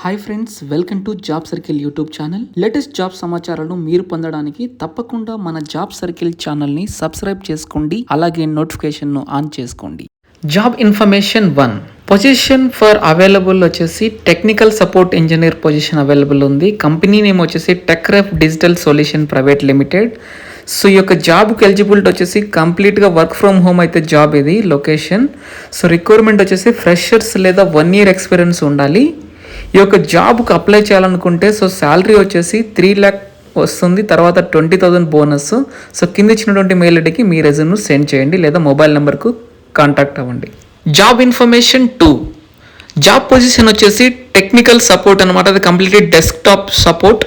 Hi friends, welcome to job circle YouTube channel. Latest job సమాచారాలను మీరు పొందడానికి తప్పకుండా మన జాబ్ సర్కిల్ ఛానల్ని సబ్స్క్రైబ్ చేసుకోండి. అలాగే నోటిఫికేషన్ను ఆన్ చేసుకోండి. Job information 1 position for available వచ్చేసి technical support engineer position available ఉంది. కంపెనీ నేమ్ వచ్చేసి టెక్రెఫ్ digital solution private limited. So ఈ యొక్క జాబ్కి ఎలిజిబిలిటీ వచ్చేసి కంప్లీట్గా వర్క్ ఫ్రమ్ హోమ్ అయితే జాబ్ ఇది లొకేషన్. సో రిక్వైర్మెంట్ వచ్చేసి ఫ్రెషర్స్ లేదా 1 year ఎక్స్పీరియన్స్ ఉండాలి. ఈ యొక్క జాబ్కి అప్లై చేయాలనుకుంటే సో శాలరీ వచ్చేసి 3 lakh వస్తుంది, తర్వాత 20,000 బోనస్. సో కింద ఇచ్చినటువంటి మెయిల్ ఐడికి మీ రెజ్యూమ్ను సెండ్ చేయండి లేదా మొబైల్ నెంబర్కు కాంటాక్ట్ అవ్వండి. జాబ్ ఇన్ఫర్మేషన్ 2 జాబ్ పొజిషన్ వచ్చేసి టెక్నికల్ సపోర్ట్ అనమాట. అది completely desktop support.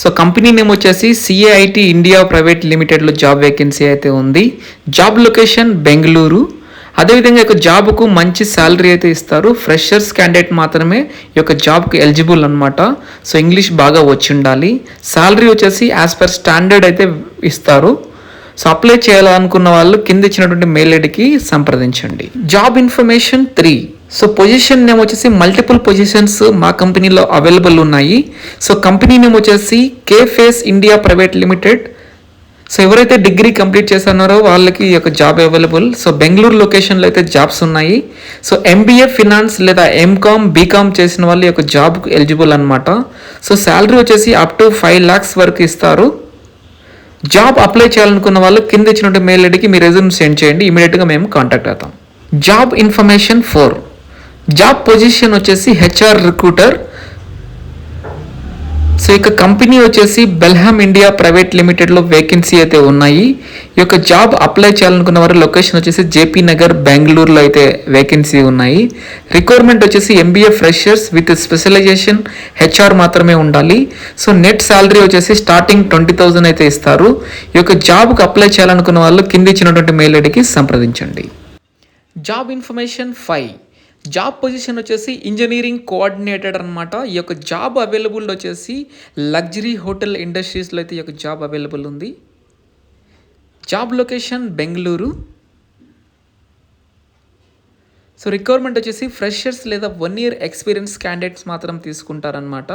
So company name వచ్చేసి CAIT ఇండియా ప్రైవేట్ లిమిటెడ్లో జాబ్ వేకెన్సీ అయితే ఉంది. Job location Bengaluru. అదేవిధంగా ఈ యొక్క జాబ్కు మంచి శాలరీ అయితే ఇస్తారు. ఫ్రెషర్స్ క్యాండిడేట్ మాత్రమే ఈ యొక్క జాబ్కి ఎలిజిబుల్ అనమాట. సో ఇంగ్లీష్ బాగా వచ్చి ఉండాలి. శాలరీ వచ్చేసి యాజ్ పర్ స్టాండర్డ్ అయితే ఇస్తారు. సో అప్లై చేయాలనుకున్న వాళ్ళు కింద ఇచ్చినటువంటి మెయిల్ ఐడికి సంప్రదించండి. Job information 3 so position name వచ్చేసి మల్టిపుల్ పొజిషన్స్ మా కంపెనీలో అవైలబుల్ ఉన్నాయి. సో కంపెనీ నేమ్ వచ్చేసి cafes India private limited. So ఎవరైతే డిగ్రీ కంప్లీట్ చేస్తున్నారో వాళ్ళకి ఈ యొక్క జాబ్ అవైలబుల్. సో బెంగళూరు లొకేషన్లో అయితే జాబ్స్ ఉన్నాయి. సో MBA ఫినాన్స్ లేదా MCOM BCOM చేసిన వాళ్ళు ఈ యొక్క జాబ్కి ఎలిజిబుల్ అనమాట. సో శాలరీ వచ్చేసి అప్ టు 5 lakhs వరకు ఇస్తారు. జాబ్ అప్లై చేయాలనుకున్న వాళ్ళు కింద ఇచ్చినటువంటి మెయిల్ ఐడికి మీ రెజ్యూమ్ సెండ్ చేయండి. ఇమీడియట్గా మేము కాంటాక్ట్ అవుతాం. జాబ్ ఇన్ఫర్మేషన్ 4 జాబ్ పొజిషన్ వచ్చేసి HR రిక్రూటర్. సో ఇక కంపెనీ వచ్చేసి బెల్హామ్ ఇండియా ప్రైవేట్ లిమిటెడ్లో వేకెన్సీ అయితే ఉన్నాయి. ఈ యొక్క జాబ్ అప్లై చేయాలనుకున్న వారు లొకేషన్ వచ్చేసి JP నగర్ బెంగళూరులో అయితే వేకెన్సీ ఉన్నాయి. రిక్వైర్మెంట్ వచ్చేసి MBA freshers with specialization HR మాత్రమే ఉండాలి. సో నెట్ శాలరీ వచ్చేసి స్టార్టింగ్ 20,000 అయితే ఇస్తారు. ఈ యొక్క జాబ్కి అప్లై చేయాలనుకున్న వాళ్ళు కింద ఇచ్చినటువంటి మెయిల్ ఐడికి సంప్రదించండి. జాబ్ ఇన్ఫర్మేషన్ 5 జాబ్ పొజిషన్ వచ్చేసి ఇంజనీరింగ్ కోఆర్డినేటర్ అనమాట. ఈ యొక్క జాబ్ అవైలబుల్ వచ్చేసి లగ్జరీ హోటల్ ఇండస్ట్రీస్లో అయితే ఈ యొక్క జాబ్ అవైలబుల్ ఉంది. Job location Bengaluru. So requirement వచ్చేసి ఫ్రెషర్స్ లేదా 1 year ఎక్స్పీరియన్స్ క్యాండిడేట్స్ మాత్రం తీసుకుంటారనమాట.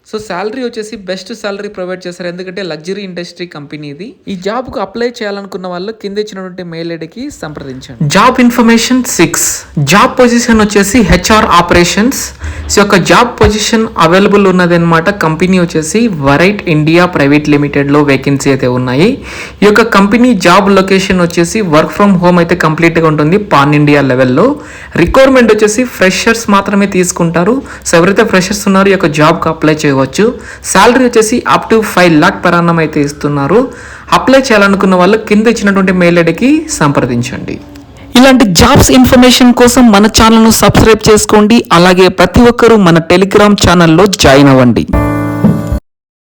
సో శాలరీ వచ్చేసి బెస్ట్ శాలరీ ప్రొవైడ్ చేస్తారు, ఎందుకంటే లగ్జరీ ఇండస్ట్రీ కంపెనీ ఇది. ఈ జాబ్కు అప్లై చేయాలనుకున్న వాళ్ళు కింద ఇచ్చినటువంటి మెయిల్ ఐడికి సంప్రదించండి. జాబ్ ఇన్ఫర్మేషన్ 6 జాబ్ పొజిషన్ వచ్చేసి HR ఆపరేషన్స్. సో యొక్క జాబ్ పొజిషన్ అవైలబుల్ ఉన్నది అనమాట. కంపెనీ వచ్చేసి వరైట్ ఇండియా ప్రైవేట్ లిమిటెడ్లో వేకెన్సీ అయితే ఉన్నాయి. ఈ యొక్క కంపెనీ జాబ్ లొకేషన్ వచ్చేసి వర్క్ ఫ్రమ్ హోమ్ అయితే కంప్లీట్గా ఉంటుంది పాన్ ఇండియా లెవెల్లో. రిక్వైర్మెంట్ వచ్చేసి ఫ్రెషర్స్ మాత్రమే తీసుకుంటారు. సో ఎవరైతే ఫ్రెషర్స్ ఉన్నారో ఈ యొక్క జాబ్కి అప్లై చేయవచ్చు. శాలరీ వచ్చేసి up to 5 lakh per annum అయితే ఇస్తున్నారు. అప్లై చేయాలనుకున్న వాళ్ళు కింద ఇచ్చినటువంటి మెయిల్ ఐడికి సంప్రదించండి. ఇలాంటి జాబ్స్ ఇన్ఫర్మేషన్ కోసం మన ఛానల్ను సబ్స్క్రైబ్ చేసుకోండి. అలాగే ప్రతి ఒక్కరూ మన టెలిగ్రామ్ ఛానల్లో జాయిన్ అవ్వండి.